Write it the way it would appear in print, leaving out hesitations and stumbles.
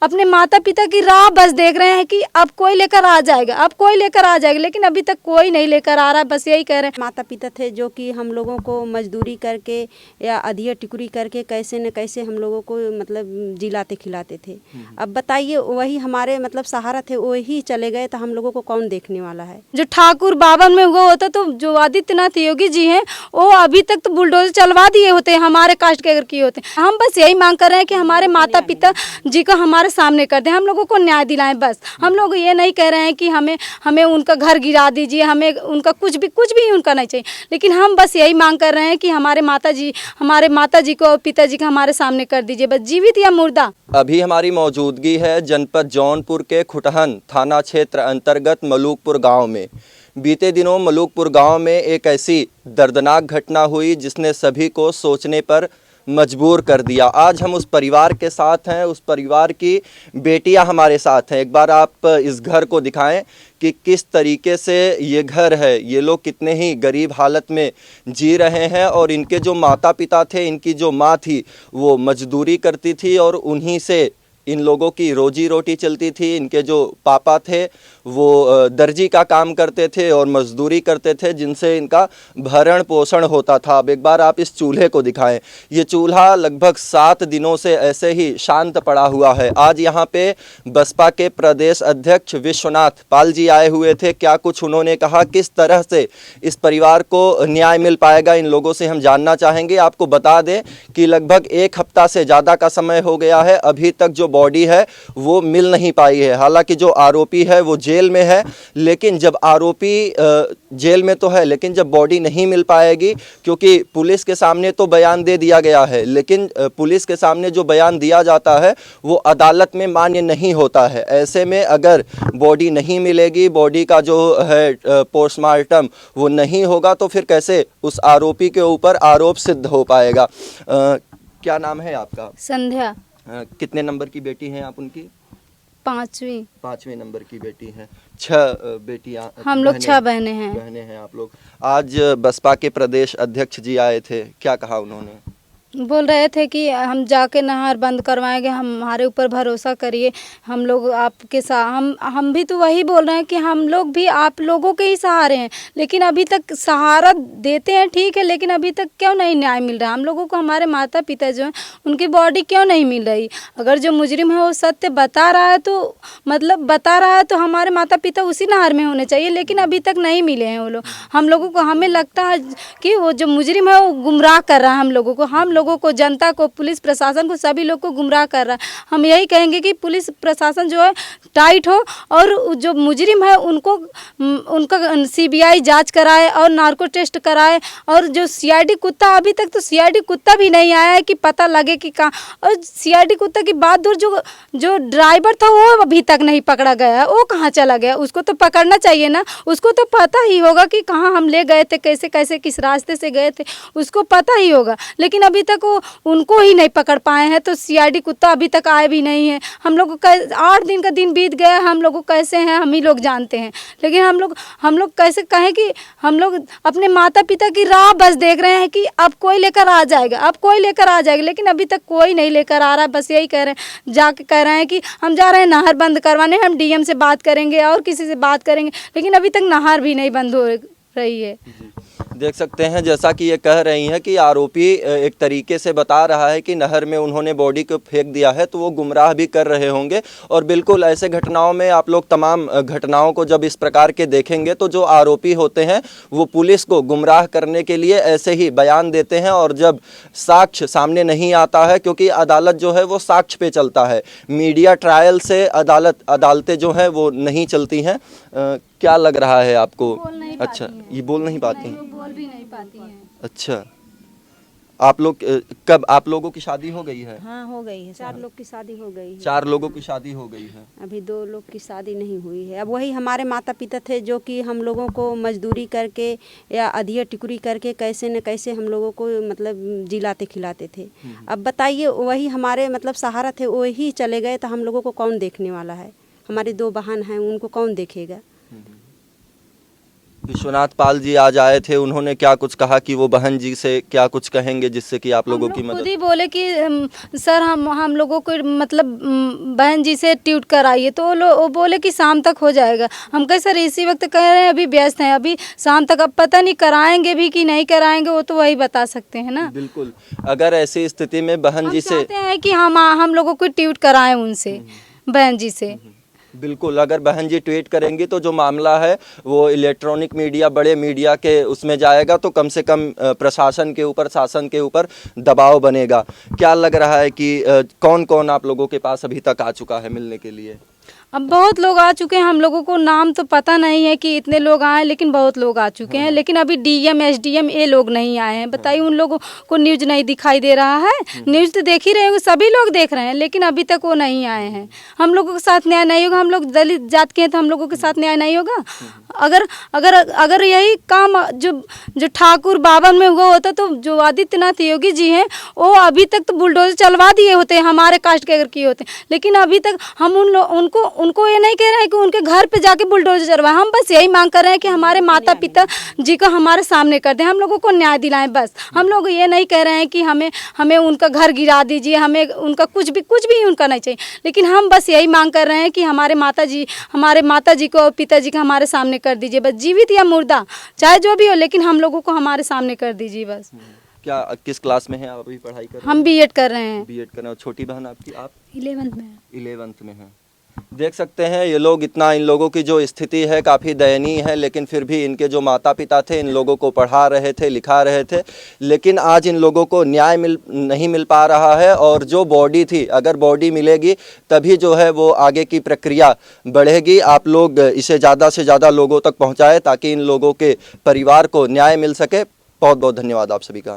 अपने माता पिता की राह बस देख रहे हैं कि अब कोई लेकर आ जाएगा, अब कोई लेकर आ जाएगा, लेकिन अभी तक कोई नहीं लेकर आ रहा है। बस यही कह रहे हैं। माता पिता थे जो कि हम लोगों को मजदूरी करके या अधिया टिकरी करके कैसे न कैसे हम लोगों को मतलब जिलाते खिलाते थे। अब बताइए, वही हमारे मतलब सहारा थे, वही चले गए तो हम लोगों को कौन देखने वाला है। जो ठाकुर बावन में हुआ होता तो जो आदित्यनाथ योगी जी हैं वो अभी तक तो बुलडोजर चलवा दिए होते, हमारे कास्ट के अगर किए होते। हम बस यही मांग कर रहे हैं कि हमारे माता पिता जी को हमारे सामने कर दें, हम लोगों को न्याय दिलाएं। बस हम लोग ये नहीं कह रहे हैं कि हमें उनका घर गिरा दीजिए, हमें उनका कुछ भी उनका नहीं चाहिए, लेकिन हम बस यही मांग कर रहे हैं कि हमारे माता जी को और पिताजी को हमारे सामने कर दीजिए, बस जीवित या मुर्दा। अभी हमारी मौजूदगी है जनपद जौनपुर के खुटहन थाना क्षेत्र अंतर्गत मलूकपुर गांव में। बीते दिनों मलूकपुर गांव में एक ऐसी दर्दनाक घटना हुई जिसने सभी को सोचने पर मजबूर कर दिया। आज हम उस परिवार के साथ हैं, उस परिवार की बेटियां हमारे साथ हैं। एक बार आप इस घर को दिखाएं कि किस तरीके से ये घर है, ये लोग कितने ही गरीब हालत में जी रहे हैं। और इनके जो माता पिता थे, इनकी जो माँ थी वो मजदूरी करती थी और उन्हीं से इन लोगों की रोजी रोटी चलती थी। इनके जो पापा थे वो दर्जी का काम करते थे और मजदूरी करते थे, जिनसे इनका भरण पोषण होता था। अब एक बार आप इस चूल्हे को दिखाएं। ये चूल्हा लगभग 7 दिनों से ऐसे ही शांत पड़ा हुआ है। आज यहाँ पे बसपा के प्रदेश अध्यक्ष विश्वनाथ पाल जी आए हुए थे। क्या कुछ उन्होंने कहा, किस तरह से इस परिवार को न्याय मिल पाएगा, इन लोगों से हम जानना चाहेंगे। आपको बता दें कि लगभग 1 हफ्ता से ज़्यादा का समय हो गया है, अभी तक जो बॉडी है वो मिल नहीं पाई है। हालांकि जो आरोपी है वो जेल में है, लेकिन जब आरोपी जेल में तो है, लेकिन जब बॉडी नहीं मिल पाएगी, क्योंकि पुलिस के सामने तो बयान दे दिया गया है, लेकिन पुलिस के सामने जो बयान दिया जाता है वो अदालत में मान्य नहीं होता है। ऐसे में अगर बॉडी नहीं मिलेगी, बॉडी का जो है पोस्टमार्टम वो नहीं होगा, तो फिर कैसे उस आरोपी के ऊपर आरोप सिद्ध हो पाएगा। क्या नाम है आपका? संध्या। कितने नंबर की बेटी हैं आप उनकी? 5वीं नंबर की बेटी हैं। 6 बेटियां, हम लोग 6 बहनें हैं। आप लोग। आज बसपा के प्रदेश अध्यक्ष जी आए थे, क्या कहा उन्होंने? बोल रहे थे कि हम जाके नहर बंद करवाएंगे, हमारे ऊपर भरोसा करिए, हम लोग आपके साथ। हम भी तो वही बोल रहे हैं कि हम लोग भी आप लोगों के ही सहारे हैं, लेकिन अभी तक सहारा देते हैं ठीक है, लेकिन अभी तक क्यों नहीं न्याय मिल रहा हम लोगों को। हमारे माता पिता जो हैं उनकी बॉडी क्यों नहीं मिल रही। अगर जो मुजरिम है वो सत्य बता रहा है तो हमारे माता पिता उसी नहर में होने चाहिए, लेकिन अभी तक नहीं मिले हैं वो लोग। हम लोगों को, हमें लगता है कि वो जो मुजरिम है वो गुमराह कर रहा है हम लोगों को, जनता को, पुलिस प्रशासन को, सभी लोग को गुमराह कर रहा है। हम यही कहेंगे कि पुलिस प्रशासन जो है टाइट हो और जो मुजरिम है उनका CBI जांच कराए और नार्को टेस्ट कराए। और जो CID कुत्ता, अभी तक तो CID कुत्ता भी नहीं आया है कि पता लगे कि कहाँ। और CID कुत्ता की बात दूर, जो ड्राइवर था वो अभी तक नहीं पकड़ा गया है, वो कहाँ चला गया? उसको तो पकड़ना चाहिए ना, उसको तो पता ही होगा कि कहाँ हम ले गए थे, कैसे कैसे किस रास्ते से गए थे, उसको पता ही होगा। लेकिन अभी तक वो उनको ही नहीं पकड़ पाए हैं, तो CID कुत्ता अभी तक आए भी नहीं है। हम लोग को 8 दिन का दिन बीत गया, हम लोग को कैसे हैं हम ही लोग जानते हैं। लेकिन हम लोग कैसे कहें कि हम लोग अपने माता पिता की राह बस देख रहे हैं कि अब कोई लेकर आ जाएगा, अब कोई लेकर आ जाएगा, लेकिन अभी तक कोई नहीं लेकर आ रहा है। बस यही कह रहे हैं, जाके कह रहे हैं कि हम जा रहे हैं नहर बंद करवाने, हम DM से बात करेंगे और किसी से बात करेंगे, लेकिन अभी तक नहर भी नहीं बंद हो रही है। देख सकते हैं जैसा कि ये कह रही हैं कि आरोपी एक तरीके से बता रहा है कि नहर में उन्होंने बॉडी को फेंक दिया है, तो वो गुमराह भी कर रहे होंगे। और बिल्कुल ऐसे घटनाओं में आप लोग तमाम घटनाओं को जब इस प्रकार के देखेंगे तो जो आरोपी होते हैं वो पुलिस को गुमराह करने के लिए ऐसे ही बयान देते हैं। और जब साक्ष्य सामने नहीं आता है, क्योंकि अदालत जो है वो साक्ष्य पे चलता है, मीडिया ट्रायल से अदालतें जो हैं वो नहीं चलती हैं। क्या लग रहा है आपको? अच्छा, ये बोल नहीं पाती हैं, बोल भी नहीं पाती हैं। अच्छा, आप लोग कब, आप लोगों की शादी हो गई है? हाँ, हो गई है। 4 लोग की शादी हो गई है। 4 लोगों की शादी हो गई है। अभी 2 लोग की शादी नहीं हुई है। अब वही हमारे माता पिता थे जो कि हम लोगों को मजदूरी करके या अधिया टिकरी करके कैसे न कैसे हम लोगों को मतलब जिलाते खिलाते थे। अब बताइए, वही हमारे मतलब सहारा थे, वही चले गए तो हम लोगों को कौन देखने वाला है। हमारी 2 बहन हैं, उनको कौन देखेगा। विश्वनाथ पाल जी आज आए थे, उन्होंने क्या कुछ कहा कि वो बहन जी से क्या कुछ कहेंगे जिससे कि आप लोगों की खुद मदद? ही बोले कि सर हम लोगों को मतलब बहन जी से ट्यूट कराइए, तो वो बोले कि शाम तक हो जाएगा। हम कहे सर इसी वक्त कह रहे हैं, अभी व्यस्त हैं, अभी शाम तक, अब पता नहीं कराएंगे भी कि नहीं कराएंगे, वो तो वही बता सकते हैं ना। बिल्कुल, अगर ऐसी स्थिति में बहन हम जी से चाहते हैं कि हम लोगों को ट्यूट कराएं उनसे, बहन जी से। बिल्कुल, अगर बहन जी ट्वीट करेंगी तो जो मामला है वो इलेक्ट्रॉनिक मीडिया, बड़े मीडिया के उसमें जाएगा, तो कम से कम प्रशासन के ऊपर, शासन के ऊपर दबाव बनेगा। क्या लग रहा है कि कौन कौन आप लोगों के पास अभी तक आ चुका है मिलने के लिए? अब बहुत लोग आ चुके हैं, हम लोगों को नाम तो पता नहीं है कि इतने लोग आए, लेकिन बहुत लोग आ चुके हैं। लेकिन अभी डीएम एसडीएम ये लोग नहीं आए हैं। बताइए, उन लोगों को न्यूज़ नहीं दिखाई दे रहा है? न्यूज़ तो देख ही रहे होंगे, सभी लोग देख रहे हैं, लेकिन अभी तक वो नहीं आए हैं। हम लोगों के साथ न्याय नहीं होगा। हम लोग दलित जात के हैं, तो हम लोगों के साथ न्याय नहीं होगा। अगर अगर अगर यही काम जो ठाकुर बावन में हुआ होता, तो जो आदित्यनाथ योगी जी हैं, वो अभी तक तो बुलडोजर चलवा दिए होते हमारे कास्ट के अगर किए होते। लेकिन अभी तक हम उनको ये नहीं कह रहे हैं कि उनके घर पे जाके बुलडोजर चलवाएं। हम बस यही मांग कर रहे हैं कि हमारे माता पिता जी को हमारे सामने कर दें, हम लोगों को न्याय दिलाएं। बस हम लोग ये नहीं कह रहे हैं कि हमें उनका घर गिरा दीजिए, हमें उनका कुछ भी उनका नहीं चाहिए। लेकिन हम बस यही मांग कर रहे हैं कि हमारे माता जी को और पिताजी को हमारे सामने कर दीजिए, बस जीवित या मुर्दा चाहे जो भी हो, लेकिन हम लोगों को हमारे सामने कर दीजिए बस। क्या किस क्लास में हैं आप? अभी पढ़ाई कर रहे हैं? हम बीएड कर रहे हैं। बीएड कर रहे हैं। छोटी बहन आपकी? आप 11th में। 11th में हैं। देख सकते हैं ये लोग, इतना इन लोगों की जो स्थिति है काफ़ी दयनीय है, लेकिन फिर भी इनके जो माता पिता थे इन लोगों को पढ़ा रहे थे, लिखा रहे थे, लेकिन आज इन लोगों को न्याय नहीं मिल पा रहा है। और जो बॉडी थी, अगर बॉडी मिलेगी तभी जो है वो आगे की प्रक्रिया बढ़ेगी। आप लोग इसे ज़्यादा से ज़्यादा लोगों तक पहुँचाएँ ताकि इन लोगों के परिवार को न्याय मिल सके। बहुत बहुत धन्यवाद आप सभी का।